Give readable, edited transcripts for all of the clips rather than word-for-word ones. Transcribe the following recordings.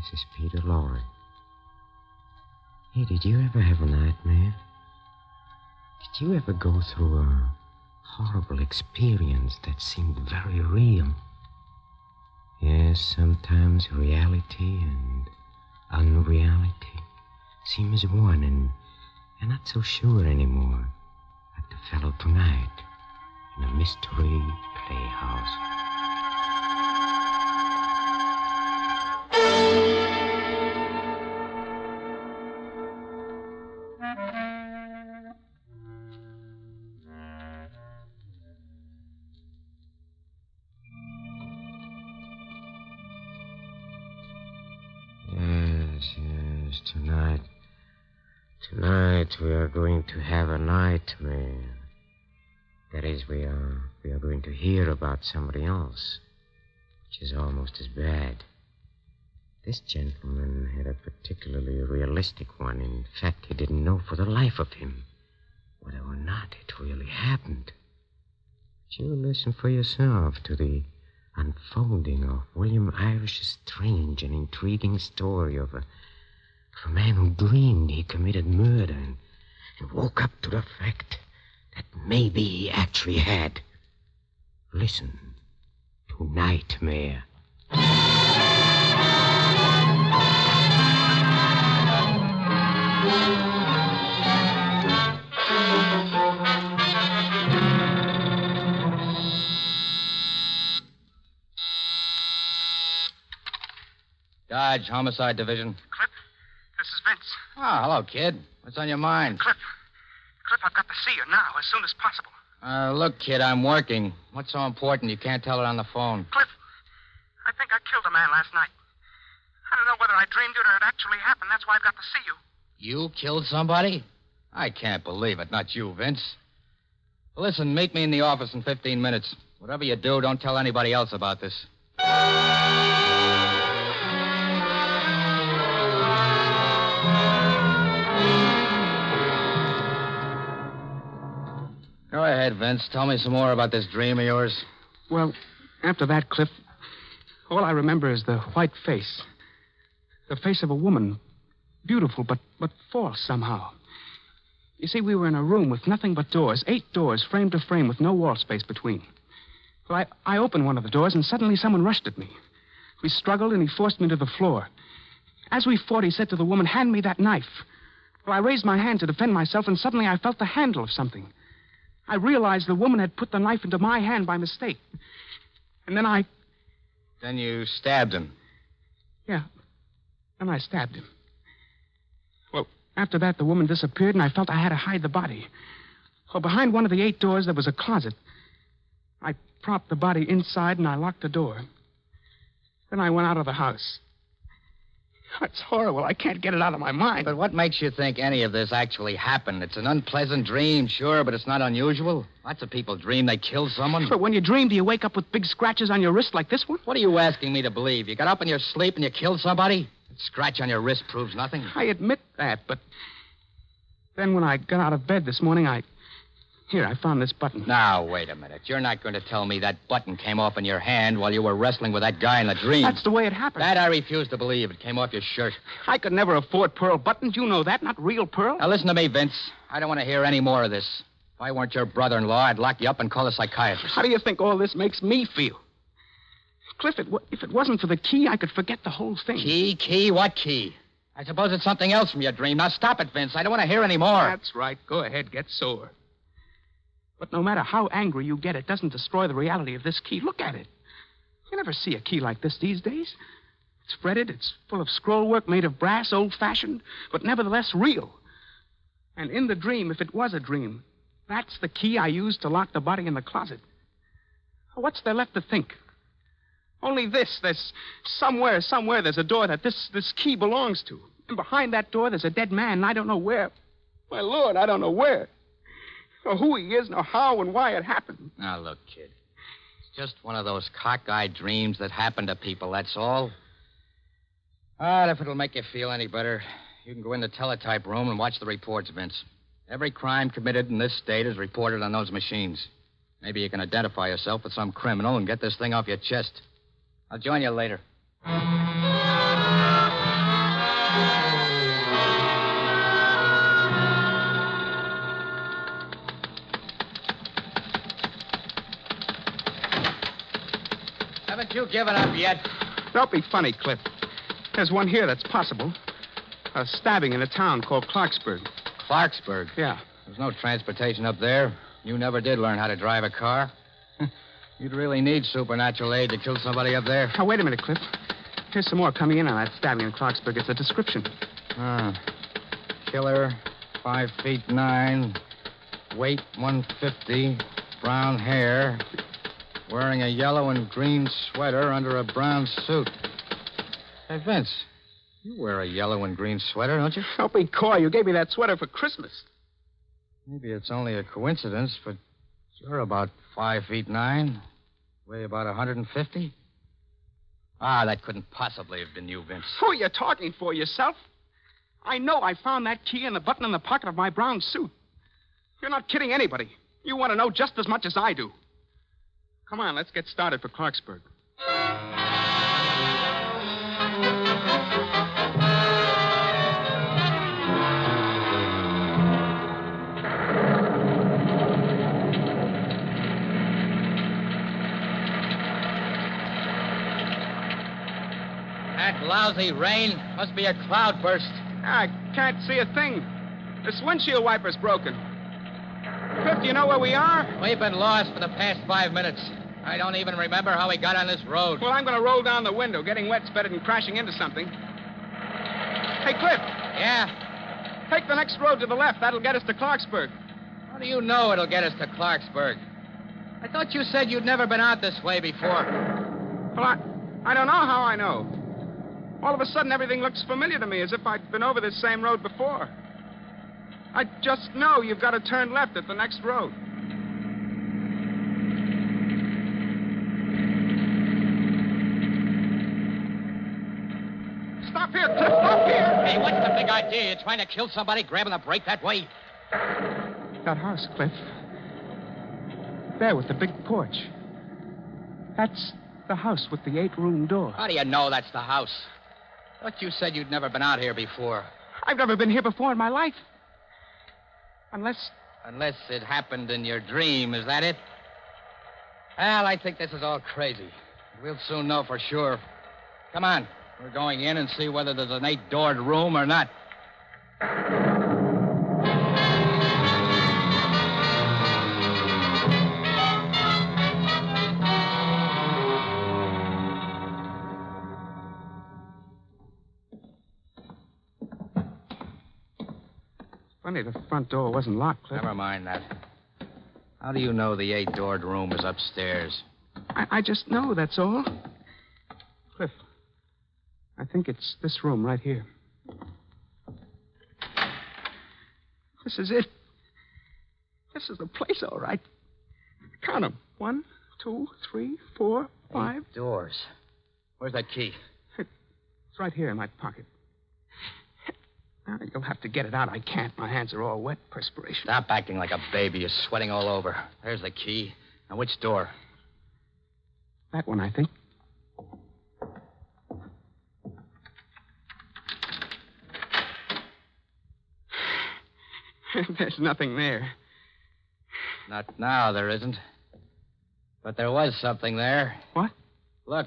This is Peter Lorre. Hey, did you ever have a nightmare? Did you ever go through a horrible experience that seemed very real? Yes, sometimes reality and unreality seem as one, and you're not so sure anymore. Like the fellow tonight in a mystery playhouse. Yes, tonight we are going to have a nightmare. That is, we are going to hear about somebody else, which is almost as bad. This gentleman had a particularly realistic one. In fact, he didn't know for the life of him whether or not it really happened. But you listen for yourself to the unfolding of William Irish's strange and intriguing story of a man who dreamed he committed murder and woke up to the fact that maybe he actually had. Listen to Nightmare. Dodge, Homicide Division. Cliff, this is Vince. Oh, hello, kid. What's on your mind? Cliff, I've got to see you now, as soon as possible. Look, kid, I'm working. What's so important you can't tell it on the phone? Cliff, I think I killed a man last night. I don't know whether I dreamed it or it actually happened. That's why I've got to see you. You killed somebody? I can't believe it. Not you, Vince. Listen, meet me in the office in 15 minutes. Whatever you do, don't tell anybody else about this. Go ahead, Vince. Tell me some more about this dream of yours. Well, after that, Cliff, all I remember is the white face. The face of a woman. Beautiful, but false somehow. You see, we were in a room with nothing but doors. 8 doors, frame to frame, with no wall space between. Well, I opened one of the doors, and suddenly someone rushed at me. We struggled, and he forced me to the floor. As we fought, he said to the woman, "Hand me that knife." Well, I raised my hand to defend myself, and suddenly I felt the handle of something. I realized the woman had put the knife into my hand by mistake. And then Then you stabbed him. Yeah. Then I stabbed him. Well, after that, the woman disappeared, and I felt I had to hide the body. Well, behind one of the 8 doors, there was a closet. I propped the body inside, and I locked the door. Then I went out of the house. It's horrible. I can't get it out of my mind. But what makes you think any of this actually happened? It's an unpleasant dream, sure, but it's not unusual. Lots of people dream they killed someone. But when you dream, do you wake up with big scratches on your wrist like this one? What are you asking me to believe? You got up in your sleep and you killed somebody? A scratch on your wrist proves nothing. I admit that, but then when I got out of bed this morning, I found this button. Now, wait a minute. You're not going to tell me that button came off in your hand while you were wrestling with that guy in the dream. That's the way it happened. That I refuse to believe. It came off your shirt. I could never afford pearl buttons. You know that. Not real pearl. Now, listen to me, Vince. I don't want to hear any more of this. If I weren't your brother-in-law, I'd lock you up and call a psychiatrist. How do you think all this makes me feel? Cliff, if it wasn't for the key, I could forget the whole thing. Key? What key? I suppose it's something else from your dream. Now, stop it, Vince. I don't want to hear any more. That's right. Go ahead. Get sore. But no matter how angry you get, it doesn't destroy the reality of this key. Look at it. You never see a key like this these days. It's fretted, it's full of scroll work made of brass, old-fashioned, but nevertheless real. And in the dream, if it was a dream, that's the key I used to lock the body in the closet. What's there left to think? Only this. There's somewhere there's a door that this key belongs to. And behind that door, there's a dead man, and I don't know where. My Lord, I don't know where. Or who he is, nor how and why it happened. Now, look, kid. It's just one of those cockeyed dreams that happen to people, that's all. Well, if it'll make you feel any better, you can go in the teletype room and watch the reports, Vince. Every crime committed in this state is reported on those machines. Maybe you can identify yourself with some criminal and get this thing off your chest. I'll join you later. given up yet? Don't be funny, Cliff. There's one here that's possible. A stabbing in a town called Clarksburg. Clarksburg? Yeah. There's no transportation up there. You never did learn how to drive a car. You'd really need supernatural aid to kill somebody up there. Now, wait a minute, Cliff. Here's some more coming in on that stabbing in Clarksburg. It's a description. Killer, 5'9", weight 150, brown hair, wearing a yellow and green sweater under a brown suit. Hey, Vince, you wear a yellow and green sweater, don't you? Don't be coy. You gave me that sweater for Christmas. Maybe it's only a coincidence, but you're about 5'9", weigh about 150. That couldn't possibly have been you, Vince. Who are you talking for, yourself? I know I found that key and the button in the pocket of my brown suit. You're not kidding anybody. You want to know just as much as I do. Come on, let's get started for Clarksburg. That lousy rain must be a cloudburst. I can't see a thing. This windshield wiper's broken. Cliff, do you know where we are? We've been lost for the past 5 minutes. I don't even remember how we got on this road. Well, I'm going to roll down the window. Getting wet's better than crashing into something. Hey, Cliff. Yeah? Take the next road to the left. That'll get us to Clarksburg. How do you know it'll get us to Clarksburg? I thought you said you'd never been out this way before. Well, I don't know how I know. All of a sudden, everything looks familiar to me, as if I'd been over this same road before. I just know you've got to turn left at the next road. Stop here, Cliff. Stop here. Hey, what's the big idea? You're trying to kill somebody, grabbing the brake that way? That house, Cliff. There with the big porch. That's the house with the 8-room door. How do you know that's the house? Thought you said you'd never been out here before. I've never been here before in my life. Unless it happened in your dream, is that it? Well, I think this is all crazy. We'll soon know for sure. Come on. We're going in and see whether there's an 8-doored room or not. Funny, the front door wasn't locked, Cliff. Never mind that. How do you know the 8-doored room is upstairs? I just know, that's all. Cliff, I think it's this room right here. This is it. This is the place, all right. Count them. 1, 2, 3, 4, 5. 8 doors. Where's that key? It's right here in my pocket. Now, you'll have to get it out. I can't. My hands are all wet, perspiration. Stop acting like a baby. You're sweating all over. There's the key. Now, which door? That one, I think. There's nothing there. Not now, there isn't. But there was something there. What? Look.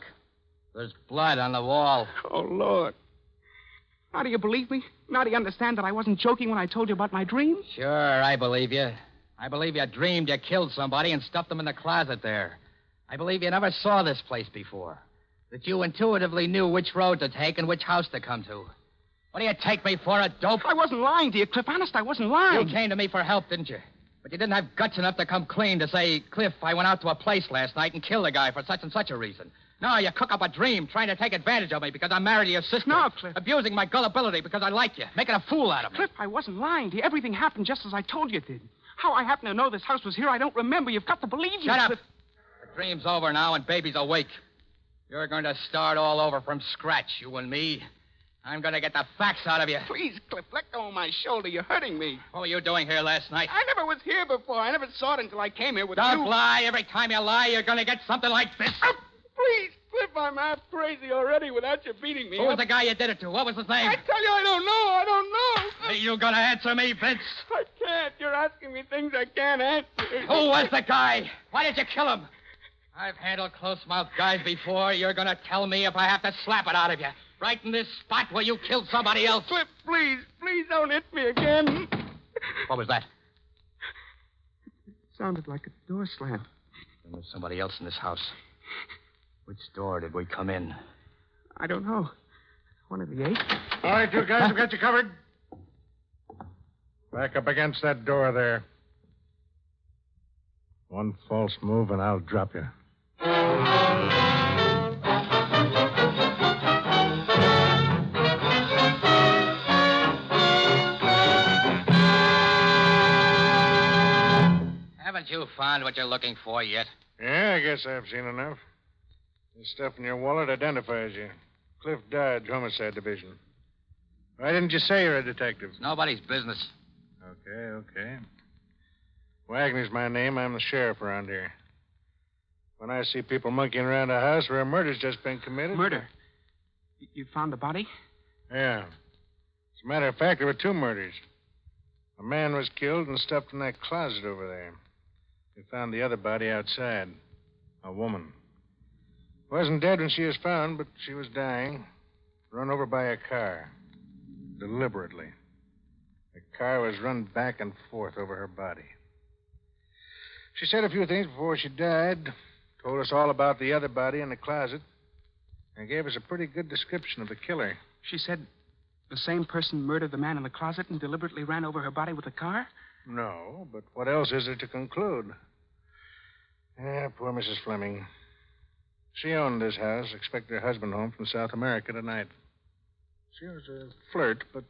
There's blood on the wall. Oh, Lord. Now do you believe me? Now do you understand that I wasn't joking when I told you about my dream? Sure, I believe you. I believe you dreamed you killed somebody and stuffed them in the closet there. I believe you never saw this place before. That you intuitively knew which road to take and which house to come to. What do you take me for, a dope? I wasn't lying to you, Cliff. Honest, I wasn't lying. You came to me for help, didn't you? But you didn't have guts enough to come clean to say, Cliff, I went out to a place last night and killed a guy for such and such a reason. No, you cook up a dream trying to take advantage of me because I'm married to your sister. No, Cliff. Abusing my gullibility because I like you. Making a fool out of me. Cliff, I wasn't lying to you. Everything happened just as I told you it did. How I happen to know this house was here, I don't remember. You've got to believe me, Shut up. Cliff. The dream's over now and baby's awake. You're going to start all over from scratch, you and me. I'm going to get the facts out of you. Please, Cliff, let go of my shoulder. You're hurting me. What were you doing here last night? I never was here before. I never saw it until I came here with you. Don't lie. Every time you lie, you're going to get something like this. Please, Cliff, I'm half crazy already without you beating me. Who was the guy you did it to? What was his name? I tell you, I don't know. I don't know. Are you going to answer me, Vince? I can't. You're asking me things I can't answer. Who was the guy? Why did you kill him? I've handled close-mouthed guys before. You're going to tell me if I have to slap it out of you. Right in this spot where you killed somebody else. Cliff, please don't hit me again. What was that? It sounded like a door slam. Then there's somebody else in this house. Which door did we come in? I don't know. One of the 8. All right, you guys, I've got you covered. Back up against that door there. One false move and I'll drop you. Haven't you found what you're looking for yet? Yeah, I guess I've seen enough. This stuff in your wallet identifies you. Cliff Dodge, Homicide Division. Why didn't you say you're a detective? It's nobody's business. Okay. Wagner's my name. I'm the sheriff around here. When I see people monkeying around a house where a murder's just been committed... Murder? You found the body? Yeah. As a matter of fact, there were 2 murders. A man was killed and stuffed in that closet over there. We found the other body outside. A woman. Wasn't dead when she was found, but she was dying. Run over by a car. Deliberately. The car was run back and forth over her body. She said a few things before she died. Told us all about the other body in the closet. And gave us a pretty good description of the killer. She said the same person murdered the man in the closet and deliberately ran over her body with a car? No, but what else is there to conclude? Yeah, poor Mrs. Fleming. She owned this house, expected her husband home from South America tonight. She was a flirt, but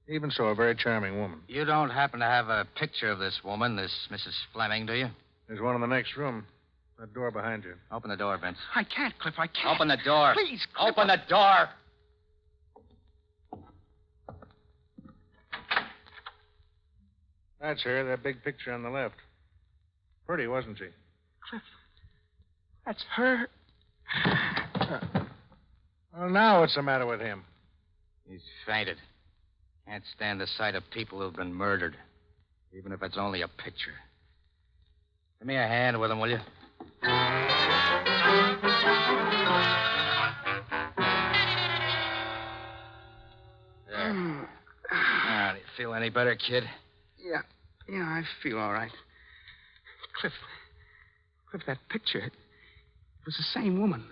even so, a very charming woman. You don't happen to have a picture of this woman, this Mrs. Fleming, do you? There's one in the next room. That door behind you. Open the door, Vince. I can't, Cliff, I can't. Open the door. Please, Cliff. Open the door. That's her, that big picture on the left. Pretty, wasn't she? Cliff, that's her. Well, now what's the matter with him? He's fainted. Can't stand the sight of people who've been murdered, even if it's only a picture. Give me a hand with him, will you? There. Now, do you feel any better, kid? Yeah, I feel all right. Cliff, that picture, it was the same woman.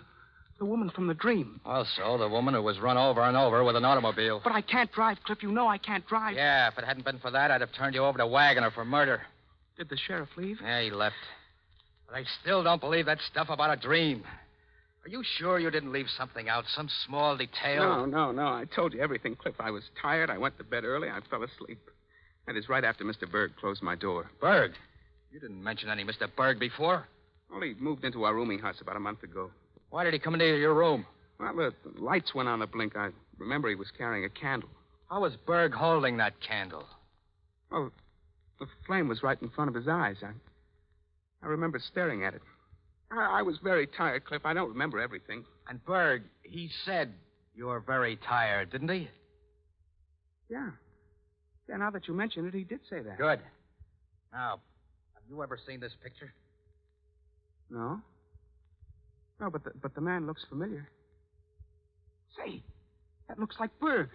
The woman from the dream. Also, the woman who was run over and over with an automobile. But I can't drive, Cliff. You know I can't drive. Yeah, if it hadn't been for that, I'd have turned you over to Wagner for murder. Did the sheriff leave? Yeah, he left. But I still don't believe that stuff about a dream. Are you sure you didn't leave something out, some small detail? No. I told you everything, Cliff. I was tired. I went to bed early. I fell asleep. That is right after Mr. Berg closed my door. Berg? You didn't mention any Mr. Berg before. Well, he moved into our rooming house about a month ago. Why did he come into your room? Well, the lights went on a blink. I remember he was carrying a candle. How was Berg holding that candle? Well, the flame was right in front of his eyes. I remember staring at it. I was very tired, Cliff. I don't remember everything. And Berg, he said you were very tired, didn't he? Yeah. Yeah, now that you mention it, he did say that. Good. Now, have you ever seen this picture? No. No, but the man looks familiar. Say, that looks like Berg.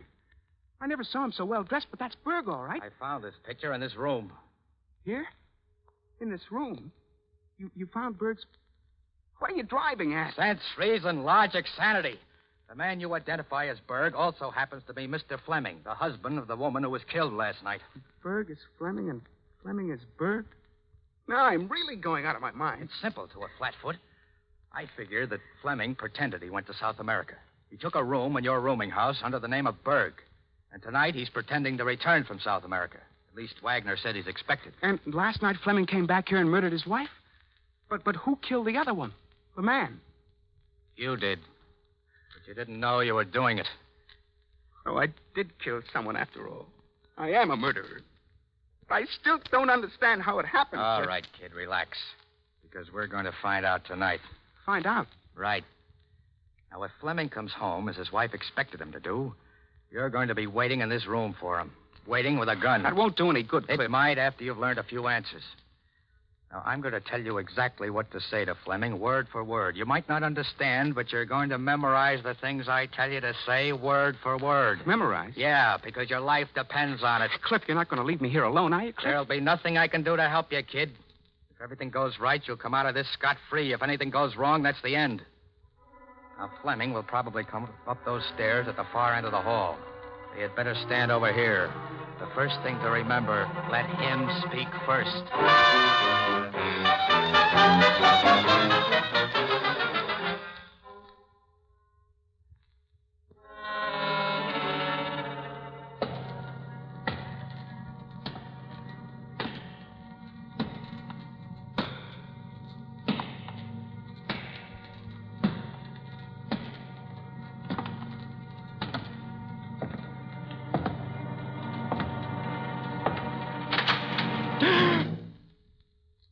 I never saw him so well dressed, but that's Berg, all right. I found this picture in this room. Here? In this room? You found Berg's... What are you driving at? Sense, reason, logic, sanity. The man you identify as Berg also happens to be Mr. Fleming, the husband of the woman who was killed last night. Berg is Fleming and Fleming is Berg? Now, I'm really going out of my mind. It's simple to a flatfoot. I figured that Fleming pretended he went to South America. He took a room in your rooming house under the name of Berg. And tonight he's pretending to return from South America. At least Wagner said he's expected. And last night Fleming came back here and murdered his wife? But who killed the other one? The man? You did. But you didn't know you were doing it. Oh, I did kill someone after all. I am a murderer. I still don't understand how it happened. All right, kid, relax. Because we're going to find out tonight. Find out? Right. Now, if Fleming comes home, as his wife expected him to do, you're going to be waiting in this room for him. Waiting with a gun. That won't do any good, It Cliff. might after you've learned a few answers. Now, I'm going to tell you exactly what to say to Fleming, word for word. You might not understand, but you're going to memorize the things I tell you to say word for word. Memorize? Yeah, because your life depends on it. Cliff, you're not going to leave me here alone, are you, Cliff? There'll be nothing I can do to help you, kid. If everything goes right, you'll come out of this scot-free. If anything goes wrong, that's the end. Now, Fleming will probably come up those stairs at the far end of the hall. So you'd better stand over here. The first thing to remember, let him speak first.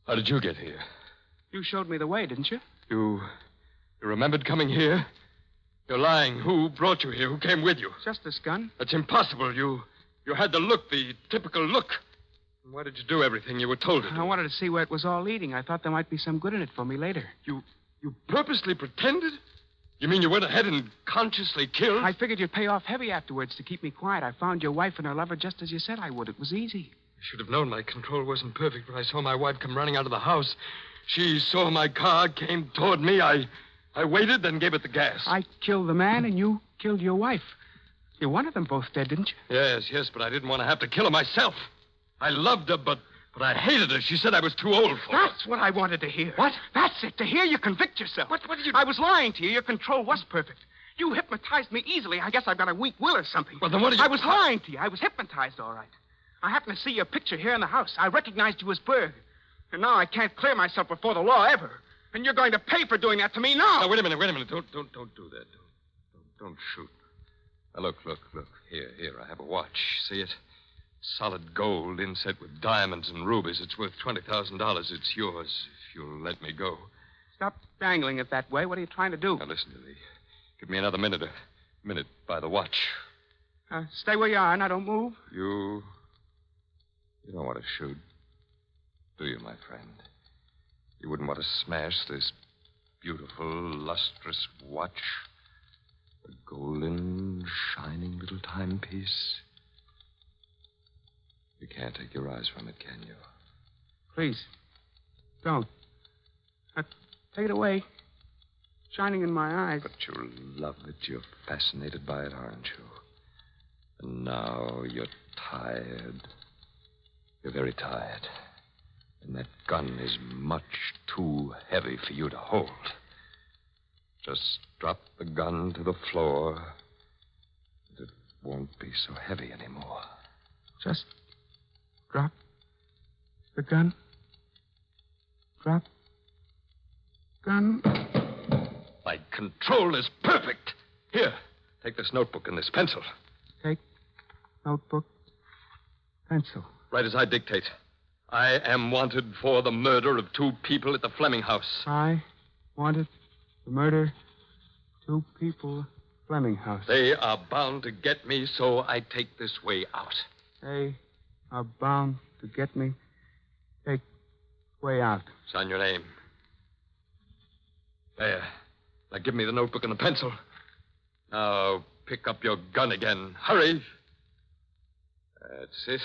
How did you get here? You showed me the way, didn't you? You remembered coming here? You're lying. Who brought you here? Who came with you? Just this gun. That's impossible. You had the look, the typical look. Why did you do everything you were told to do? I wanted to see where it was all leading. I thought there might be some good in it for me later. You purposely pretended? You mean you went ahead and consciously killed? I figured you'd pay off heavy afterwards to keep me quiet. I found your wife and her lover just as you said I would. It was easy. I should have known my control wasn't perfect when I saw my wife come running out of the house. She saw my car, came toward me. I waited, then gave it the gas. I killed the man, and you killed your wife. You wanted them both dead, didn't you? Yes, but I didn't want to have to kill her myself. I loved her, but I hated her. She said I was too old for her. That's what I wanted to hear. What? That's it, to hear you convict yourself. What did you... I was lying to you. Your control was perfect. You hypnotized me easily. I guess I've got a weak will or something. Well, then what did you... I was lying to you. I was hypnotized, all right. I happened to see your picture here in the house. I recognized you as Berg. And now I can't clear myself before the law ever. And you're going to pay for doing that to me now. Now, wait a minute. Don't do that. Don't shoot. Now, look. Here, I have a watch. See it? Solid gold inset with diamonds and rubies. It's worth $20,000. It's yours if you'll let me go. Stop dangling it that way. What are you trying to do? Now, listen to me. Give me another minute. A minute by the watch. Stay where you are. Now, don't move. You don't want to shoot, do you, my friend? You wouldn't want to smash this beautiful, lustrous watch? A golden, shining little timepiece? You can't take your eyes from it, can you? Please, don't. Take it away. Shining in my eyes. But you love it. You're fascinated by it, aren't you? And now you're tired. You're very tired. And that gun is much too heavy for you to hold. Just drop the gun to the floor. And it won't be so heavy anymore. Just drop the gun. Drop gun. My control is perfect. Here, take this notebook and this pencil. Take notebook, pencil. Right as I dictate. I am wanted for the murder of 2 people at the Fleming house. I wanted to murder 2 people, Fleming house. They are bound to get me, so I take this way out. They are bound to get me. Take way out. Sign your name. There. Now give me the notebook and the pencil. Now pick up your gun again. Hurry. That's it.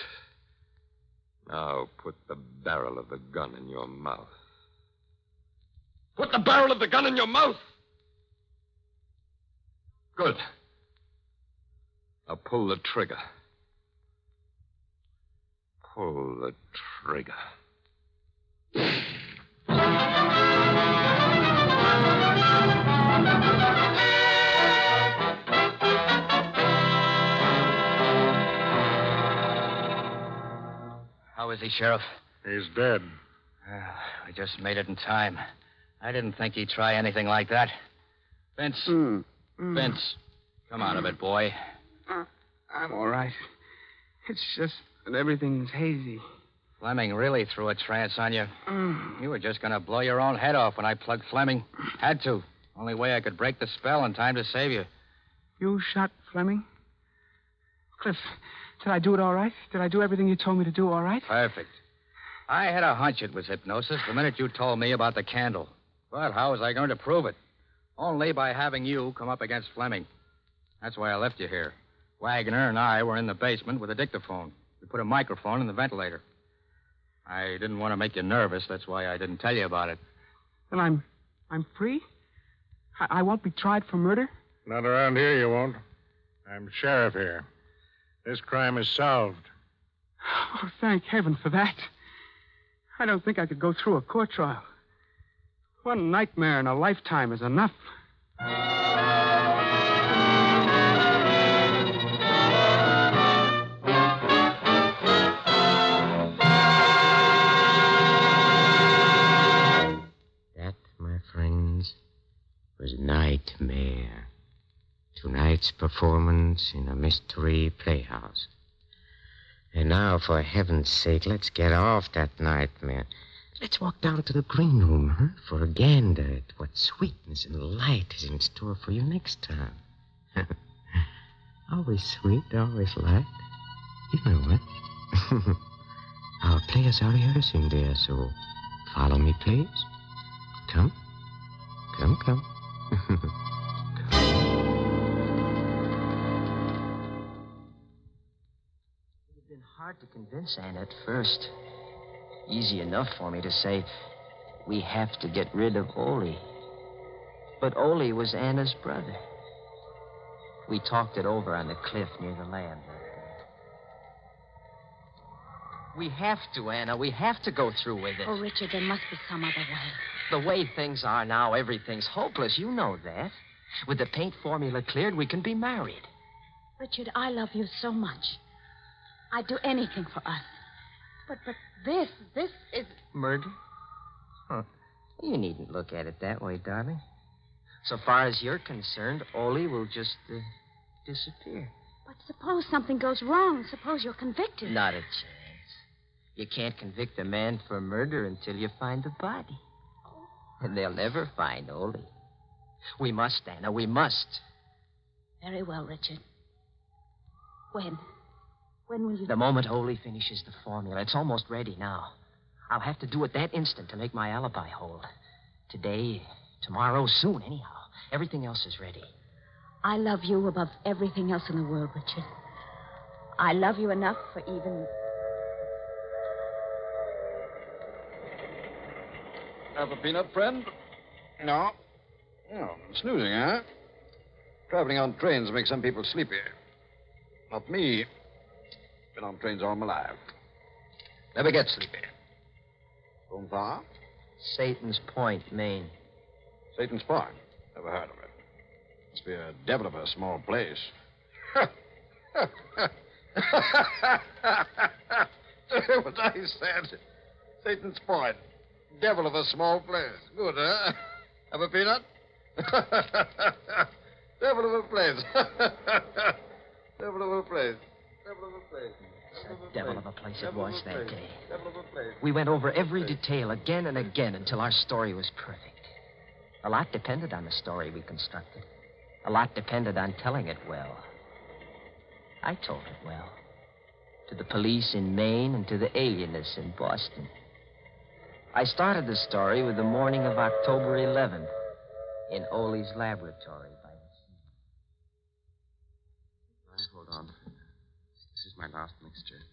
Now put the barrel of the gun in your mouth. Put the barrel of the gun in your mouth. Good. Now pull the trigger. Pull the trigger. How is he, Sheriff? He's dead. We just made it in time. I didn't think he'd try anything like that. Vince. Vince. Come out of it, boy. I'm all right. It's just that everything's hazy. Fleming really threw a trance on you. You were just going to blow your own head off when I plugged Fleming. Had to. Only way I could break the spell in time to save you. You shot Fleming? Cliff, did I do it all right? Did I do everything you told me to do all right? Perfect. I had a hunch it was hypnosis the minute you told me about the candle. But how was I going to prove it? Only by having you come up against Fleming. That's why I left you here. Wagner and I were in the basement with a dictaphone. We put a microphone in the ventilator. I didn't want to make you nervous. That's why I didn't tell you about it. Then I'm free? I won't be tried for murder? Not around here, you won't. I'm sheriff here. This crime is solved. Oh, thank heaven for that. I don't think I could go through a court trial. One nightmare in a lifetime is enough. That, my friends, was Nightmare. Tonight's performance in a mystery playhouse. And now, for heaven's sake, let's get off that nightmare. Let's walk down to the green room, huh? For a gander at what sweetness and light is in store for you next time. Always sweet, always light. You know it. Our players are rehearsing there, so follow me, please. Come. Come, come. It had been hard to convince Anna at first. Easy enough for me to say, we have to get rid of Ole. But Ole was Anna's brother. We talked it over on the cliff near the land. We have to, Anna. We have to go through with it. Oh, Richard, there must be some other way. The way things are now, everything's hopeless. You know that. With the paint formula cleared, we can be married. Richard, I love you so much. I'd do anything for us. But this is... Murder? Huh. You needn't look at it that way, darling. So far as you're concerned, Ole will just disappear. But suppose something goes wrong. Suppose you're convicted. Not a chance. You can't convict a man for murder until you find the body. And they'll never find Ole. We must, Anna, we must. Very well, Richard. When? When will you... The moment Ole finishes the formula. It's almost ready now. I'll have to do it that instant to make my alibi hold. Today, tomorrow, soon, anyhow. Everything else is ready. I love you above everything else in the world, Richard. I love you enough for even... Have a peanut, friend? No. No. Snoozing, huh? Traveling on trains makes some people sleepy. Not me. Been on trains all my life. Never get sleepy. Going far? Satan's Point, Maine. Satan's Point. Never heard of it. Must be a devil of a small place. What I said. Satan's Point. Devil of a small place. Good, huh? Have a peanut? Devil of a place. Devil of a place. Devil of a place. A devil of a place it was that day. We went over every detail again and again until our story was perfect. A lot depended on the story we constructed. A lot depended on telling it well. I told it well. To the police in Maine and to the alienists in Boston. I started the story with the morning of October 11th in Ole's laboratory by the sea. Hold on. This is my last mixture.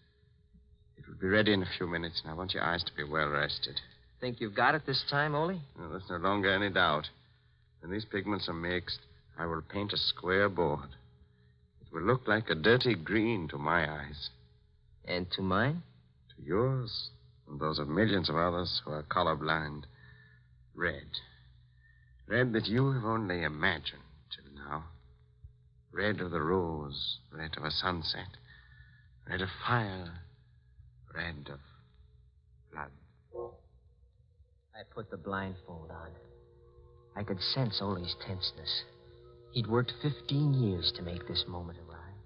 It will be ready in a few minutes, and I want your eyes to be well rested. Think you've got it this time, Ole? No, there's no longer any doubt. When these pigments are mixed, I will paint a square board. It will look like a dirty green to my eyes. And to mine? To yours, and those of millions of others who are colorblind. Red. Red that you have only imagined till now. Red of the rose, red of a sunset, red of fire, red of blood. I put the blindfold on. I could sense Ole's tenseness. He'd worked 15 years to make this moment arrive.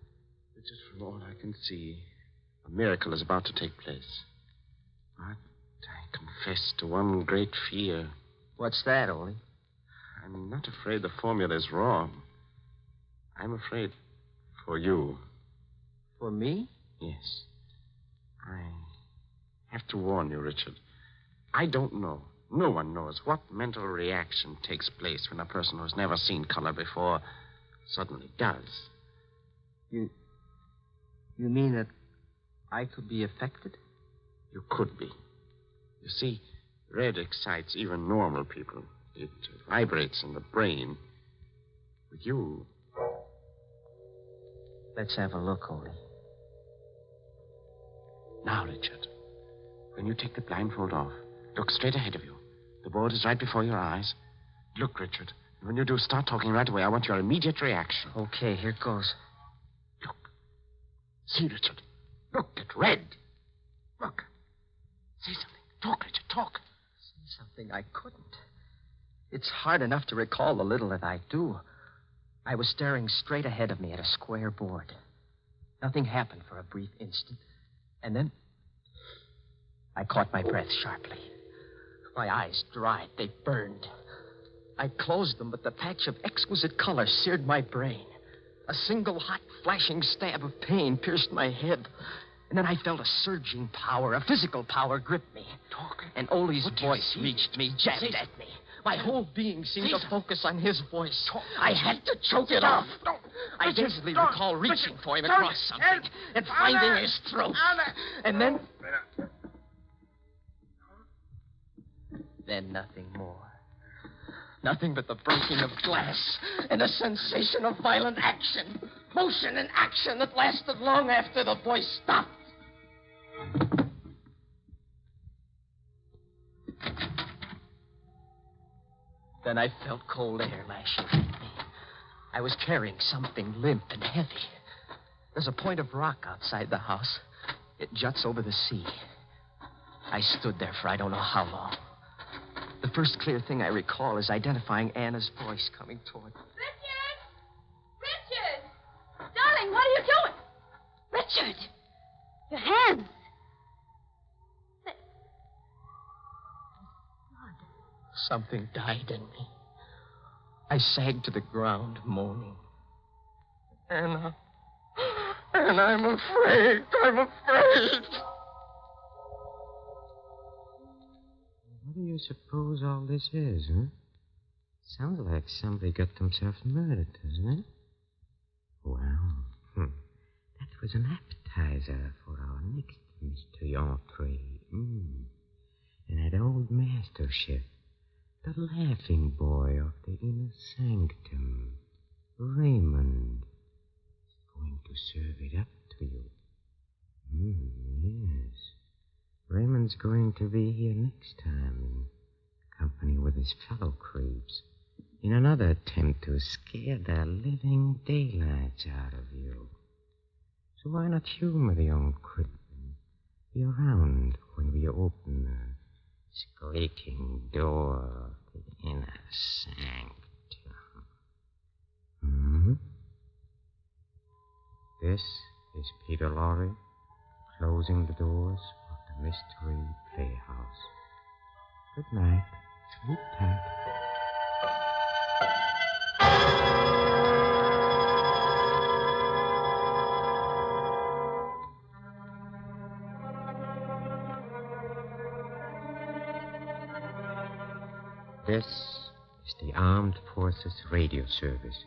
Richard, from all I can see, a miracle is about to take place. But I confess to one great fear. What's that, Ole? I'm not afraid the formula is wrong. I'm afraid for you. For me? Yes. I I have to warn you, Richard. I don't know. No one knows what mental reaction takes place when a person who's never seen color before suddenly does. You mean that I could be affected? You could be. You see, red excites even normal people. It vibrates in the brain. With you. Let's have a look, Ole. Now, Richard, when you take the blindfold off, look straight ahead of you. The board is right before your eyes. Look, Richard. When you do, start talking right away. I want your immediate reaction. Okay, here goes. Look. See, Richard. Look, it's red. Look. Say something. Talk, Richard, talk. Say something I couldn't. It's hard enough to recall the little that I do. I was staring straight ahead of me at a square board. Nothing happened for a brief instant. And then I caught my breath sharply. My eyes dried. They burned. I closed them, but the patch of exquisite color seared my brain. A single hot, flashing stab of pain pierced my head. And then I felt a surging power, a physical power grip me. Talk. And Ole's voice reached me, jabbed at me. My whole being seemed to focus on his voice. I had to choke it off. I dazedly recall reaching for him across something and finding his throat. And then nothing more. Nothing but the breaking of glass and a sensation of violent action. Motion and action that lasted long after the voice stopped. Then I felt cold air lashing at me. I was carrying something limp and heavy. There's a point of rock outside the house. It juts over the sea. I stood there for I don't know how long. The first clear thing I recall is identifying Anna's voice coming toward me. Richard! Richard! Darling, what are you doing? Richard! Your hands. Blood. Something died in me. I sagged to the ground, moaning. Anna, I'm afraid. I'm afraid. What do you suppose all this is, huh? Sounds like somebody got themselves murdered, doesn't it? Well, that was an appetizer for our next mystery entree. And that old master chef, the laughing boy of the inner sanctum, Raymond, is going to serve it up to you. Yes. Raymond's going to be here next time in company with his fellow creeps in another attempt to scare the living daylights out of you. So why not humor the old crip and be around when we open the squeaking door of the inner sanctum? This is Peter Lorre closing the doors of the Mystery Playhouse. Good night. Sleep tight. This is the Armed Forces Radio Service.